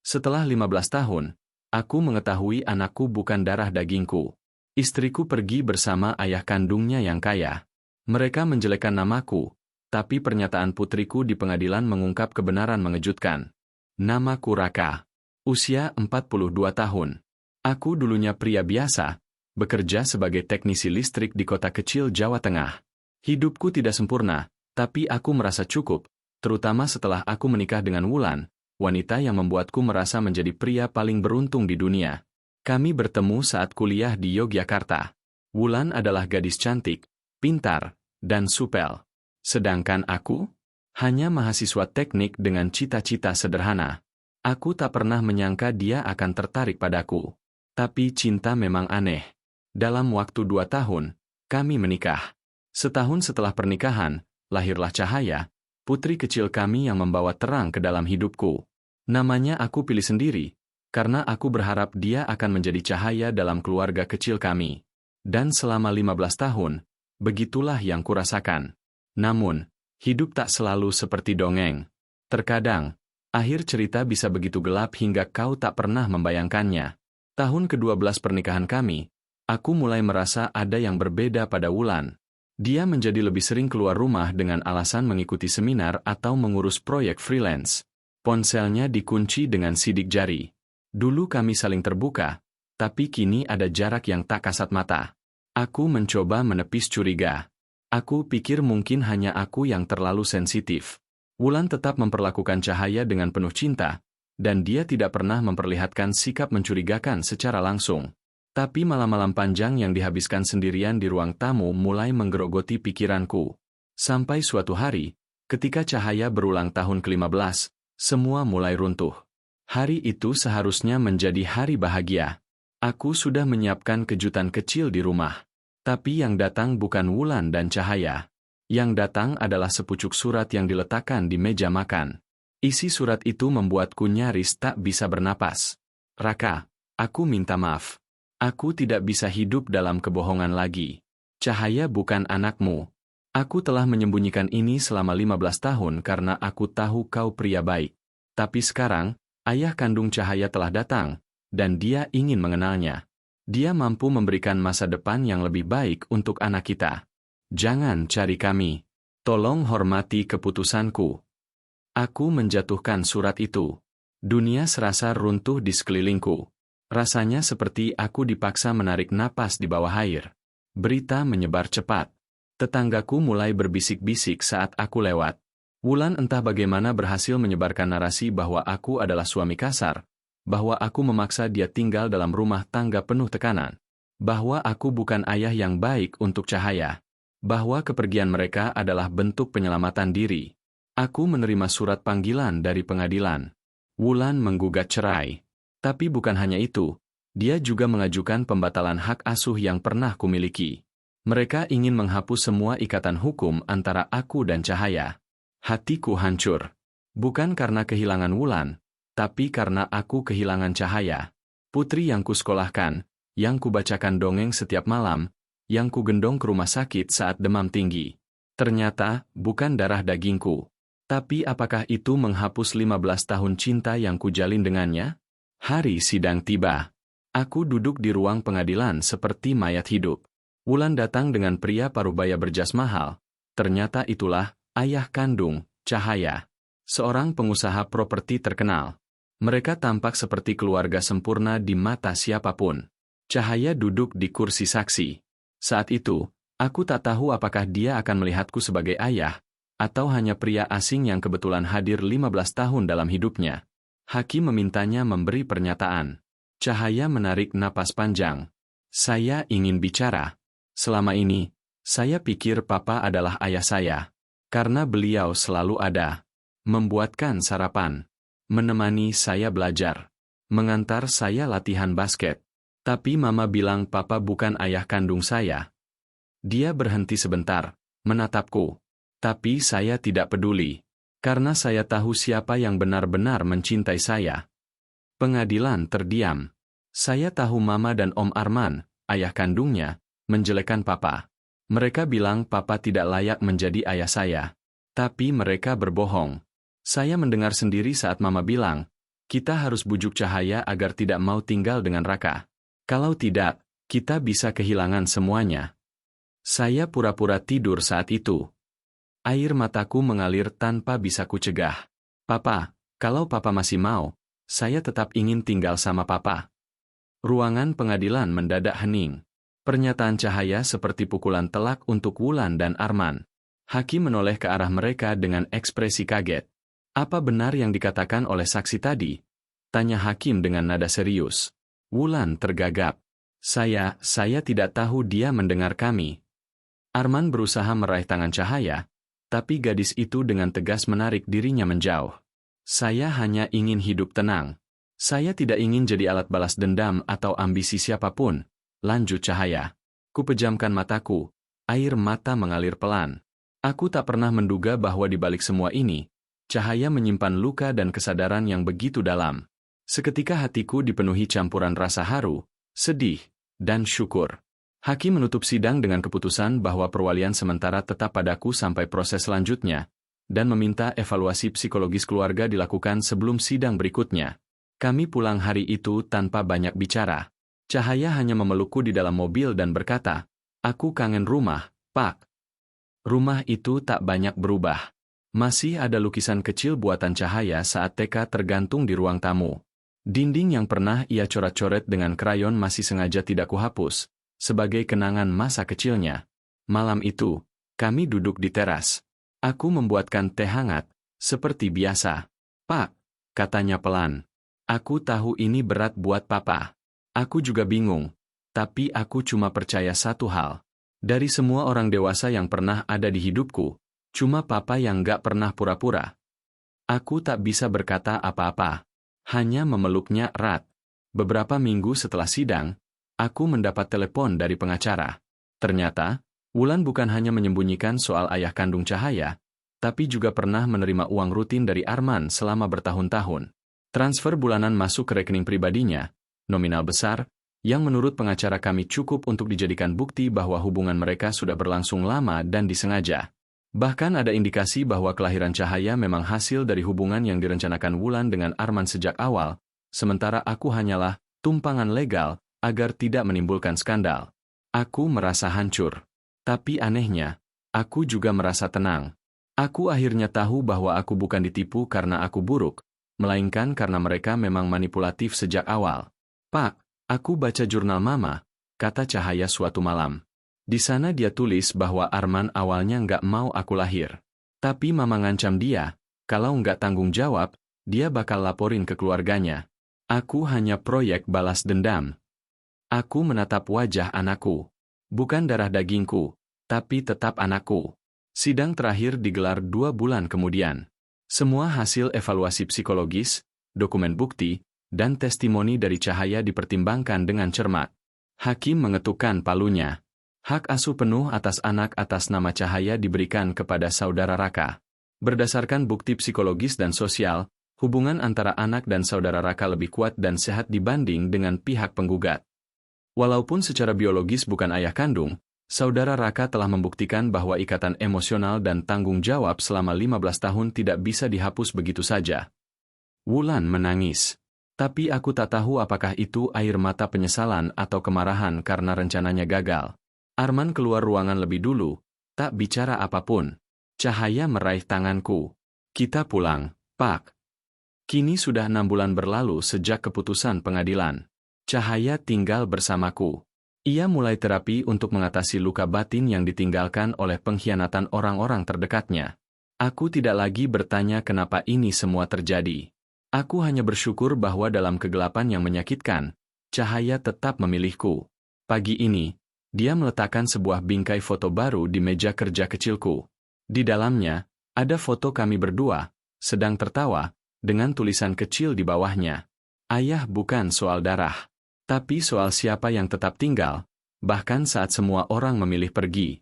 Setelah 15 tahun, aku mengetahui anakku bukan darah dagingku. Istriku pergi bersama ayah kandungnya yang kaya. Mereka menjelekkan namaku, tapi pernyataan putriku di pengadilan mengungkap kebenaran mengejutkan. Namaku Raka. Usia 42 tahun. Aku dulunya pria biasa, bekerja sebagai teknisi listrik di kota kecil Jawa Tengah. Hidupku tidak sempurna, tapi aku merasa cukup, terutama setelah aku menikah dengan Wulan, wanita yang membuatku merasa menjadi pria paling beruntung di dunia. Kami bertemu saat kuliah di Yogyakarta. Wulan adalah gadis cantik, pintar, dan supel. Sedangkan aku? Hanya mahasiswa teknik dengan cita-cita sederhana. Aku tak pernah menyangka dia akan tertarik padaku. Tapi cinta memang aneh. Dalam waktu 2 tahun, kami menikah. Setahun setelah pernikahan, lahirlah Cahaya, putri kecil kami yang membawa terang ke dalam hidupku. Namanya aku pilih sendiri, karena aku berharap dia akan menjadi cahaya dalam keluarga kecil kami. Dan selama 15 tahun, begitulah yang kurasakan. Namun, hidup tak selalu seperti dongeng. Terkadang, akhir cerita bisa begitu gelap hingga kau tak pernah membayangkannya. Tahun ke-12 pernikahan kami, aku mulai merasa ada yang berbeda pada Wulan. Dia menjadi lebih sering keluar rumah dengan alasan mengikuti seminar atau mengurus proyek freelance. Ponselnya dikunci dengan sidik jari. Dulu kami saling terbuka, tapi kini ada jarak yang tak kasat mata. Aku mencoba menepis curiga. Aku pikir mungkin hanya aku yang terlalu sensitif. Wulan tetap memperlakukan Cahaya dengan penuh cinta, dan dia tidak pernah memperlihatkan sikap mencurigakan secara langsung. Tapi malam-malam panjang yang dihabiskan sendirian di ruang tamu mulai menggerogoti pikiranku. Sampai suatu hari, ketika Cahaya berulang tahun ke-15, semua mulai runtuh. Hari itu seharusnya menjadi hari bahagia. Aku sudah menyiapkan kejutan kecil di rumah. Tapi yang datang bukan Wulan dan Cahaya. Yang datang adalah sepucuk surat yang diletakkan di meja makan. Isi surat itu membuatku nyaris tak bisa bernapas. Raka, aku minta maaf. Aku tidak bisa hidup dalam kebohongan lagi. Cahaya bukan anakmu. Aku telah menyembunyikan ini selama 15 tahun karena aku tahu kau pria baik. Tapi sekarang, ayah kandung Cahaya telah datang, dan dia ingin mengenalnya. Dia mampu memberikan masa depan yang lebih baik untuk anak kita. Jangan cari kami. Tolong hormati keputusanku. Aku menjatuhkan surat itu. Dunia serasa runtuh di sekelilingku. Rasanya seperti aku dipaksa menarik napas di bawah air. Berita menyebar cepat. Tetanggaku mulai berbisik-bisik saat aku lewat. Wulan entah bagaimana berhasil menyebarkan narasi bahwa aku adalah suami kasar, bahwa aku memaksa dia tinggal dalam rumah tangga penuh tekanan, bahwa aku bukan ayah yang baik untuk Cahaya, bahwa kepergian mereka adalah bentuk penyelamatan diri. Aku menerima surat panggilan dari pengadilan. Wulan menggugat cerai. Tapi bukan hanya itu, dia juga mengajukan pembatalan hak asuh yang pernah kumiliki. Mereka ingin menghapus semua ikatan hukum antara aku dan Cahaya. Hatiku hancur. Bukan karena kehilangan Wulan, tapi karena aku kehilangan Cahaya. Putri yang kusekolahkan, yang kubacakan dongeng setiap malam, yang kugendong ke rumah sakit saat demam tinggi. Ternyata, bukan darah dagingku. Tapi apakah itu menghapus 15 tahun cinta yang kujalin dengannya? Hari sidang tiba. Aku duduk di ruang pengadilan seperti mayat hidup. Wulan datang dengan pria parubaya berjas mahal. Ternyata itulah ayah kandung Cahaya. Seorang pengusaha properti terkenal. Mereka tampak seperti keluarga sempurna di mata siapapun. Cahaya duduk di kursi saksi. Saat itu, aku tak tahu apakah dia akan melihatku sebagai ayah, atau hanya pria asing yang kebetulan hadir 15 tahun dalam hidupnya. Hakim memintanya memberi pernyataan. Cahaya menarik napas panjang. Saya ingin bicara. Selama ini, saya pikir Papa adalah ayah saya. Karena beliau selalu ada. Membuatkan sarapan. Menemani saya belajar. Mengantar saya latihan basket. Tapi Mama bilang Papa bukan ayah kandung saya. Dia berhenti sebentar, menatapku. Tapi saya tidak peduli. Karena saya tahu siapa yang benar-benar mencintai saya. Pengadilan terdiam. Saya tahu Mama dan Om Arman, ayah kandungnya, menjelekkan Papa. Mereka bilang Papa tidak layak menjadi ayah saya. Tapi mereka berbohong. Saya mendengar sendiri saat Mama bilang, Kita harus bujuk Cahaya agar tidak mau tinggal dengan Raka. Kalau tidak, kita bisa kehilangan semuanya. Saya pura-pura tidur saat itu. Air mataku mengalir tanpa bisa kucegah. Papa, kalau Papa masih mau, saya tetap ingin tinggal sama Papa. Ruangan pengadilan mendadak hening. Pernyataan Cahaya seperti pukulan telak untuk Wulan dan Arman. Hakim menoleh ke arah mereka dengan ekspresi kaget. Apa benar yang dikatakan oleh saksi tadi? Tanya Hakim dengan nada serius. Wulan tergagap. Saya tidak tahu dia mendengar kami. Arman berusaha meraih tangan Cahaya, tapi gadis itu dengan tegas menarik dirinya menjauh. Saya hanya ingin hidup tenang. Saya tidak ingin jadi alat balas dendam atau ambisi siapapun. Lanjut Cahaya. Kupejamkan mataku, air mata mengalir pelan. Aku tak pernah menduga bahwa di balik semua ini, Cahaya menyimpan luka dan kesadaran yang begitu dalam. Seketika hatiku dipenuhi campuran rasa haru, sedih, dan syukur. Hakim menutup sidang dengan keputusan bahwa perwalian sementara tetap padaku sampai proses selanjutnya, dan meminta evaluasi psikologis keluarga dilakukan sebelum sidang berikutnya. Kami pulang hari itu tanpa banyak bicara. Cahaya hanya memelukku di dalam mobil dan berkata, "Aku kangen rumah, Pak." Rumah itu tak banyak berubah. Masih ada lukisan kecil buatan Cahaya saat TK tergantung di ruang tamu. Dinding yang pernah ia coret-coret dengan krayon masih sengaja tidak kuhapus, sebagai kenangan masa kecilnya. Malam itu, kami duduk di teras. Aku membuatkan teh hangat, seperti biasa. "Pak," katanya pelan. "Aku tahu ini berat buat Papa. Aku juga bingung, tapi aku cuma percaya satu hal. Dari semua orang dewasa yang pernah ada di hidupku, cuma Papa yang gak pernah pura-pura." Aku tak bisa berkata apa-apa, hanya memeluknya erat. Beberapa minggu setelah sidang, aku mendapat telepon dari pengacara. Ternyata, Wulan bukan hanya menyembunyikan soal ayah kandung Cahaya, tapi juga pernah menerima uang rutin dari Arman selama bertahun-tahun. Transfer bulanan masuk ke rekening pribadinya, nominal besar, yang menurut pengacara kami cukup untuk dijadikan bukti bahwa hubungan mereka sudah berlangsung lama dan disengaja. Bahkan ada indikasi bahwa kelahiran Cahaya memang hasil dari hubungan yang direncanakan Wulan dengan Arman sejak awal, sementara aku hanyalah tumpangan legal agar tidak menimbulkan skandal. Aku merasa hancur. Tapi anehnya, aku juga merasa tenang. Aku akhirnya tahu bahwa aku bukan ditipu karena aku buruk, melainkan karena mereka memang manipulatif sejak awal. "Pak, aku baca jurnal Mama," kata Cahaya suatu malam. Di sana dia tulis bahwa Arman awalnya nggak mau aku lahir. Tapi Mama ngancam dia, kalau nggak tanggung jawab, dia bakal laporin ke keluarganya. Aku hanya proyek balas dendam. Aku menatap wajah anakku. Bukan darah dagingku, tapi tetap anakku. Sidang terakhir digelar 2 bulan kemudian. Semua hasil evaluasi psikologis, dokumen bukti, dan testimoni dari Cahaya dipertimbangkan dengan cermat. Hakim mengetukkan palunya. Hak asuh penuh atas anak atas nama Cahaya diberikan kepada saudara Raka. Berdasarkan bukti psikologis dan sosial, hubungan antara anak dan saudara Raka lebih kuat dan sehat dibanding dengan pihak penggugat. Walaupun secara biologis bukan ayah kandung, saudara Raka telah membuktikan bahwa ikatan emosional dan tanggung jawab selama 15 tahun tidak bisa dihapus begitu saja. Wulan menangis. Tapi aku tak tahu apakah itu air mata penyesalan atau kemarahan karena rencananya gagal. Arman keluar ruangan lebih dulu, tak bicara apapun. Cahaya meraih tanganku. "Kita pulang, Pak." Kini sudah 6 bulan berlalu sejak keputusan pengadilan. Cahaya tinggal bersamaku. Ia mulai terapi untuk mengatasi luka batin yang ditinggalkan oleh pengkhianatan orang-orang terdekatnya. Aku tidak lagi bertanya kenapa ini semua terjadi. Aku hanya bersyukur bahwa dalam kegelapan yang menyakitkan, Cahaya tetap memilihku. Pagi ini, dia meletakkan sebuah bingkai foto baru di meja kerja kecilku. Di dalamnya, ada foto kami berdua, sedang tertawa, dengan tulisan kecil di bawahnya. "Ayah bukan soal darah, tapi soal siapa yang tetap tinggal, bahkan saat semua orang memilih pergi."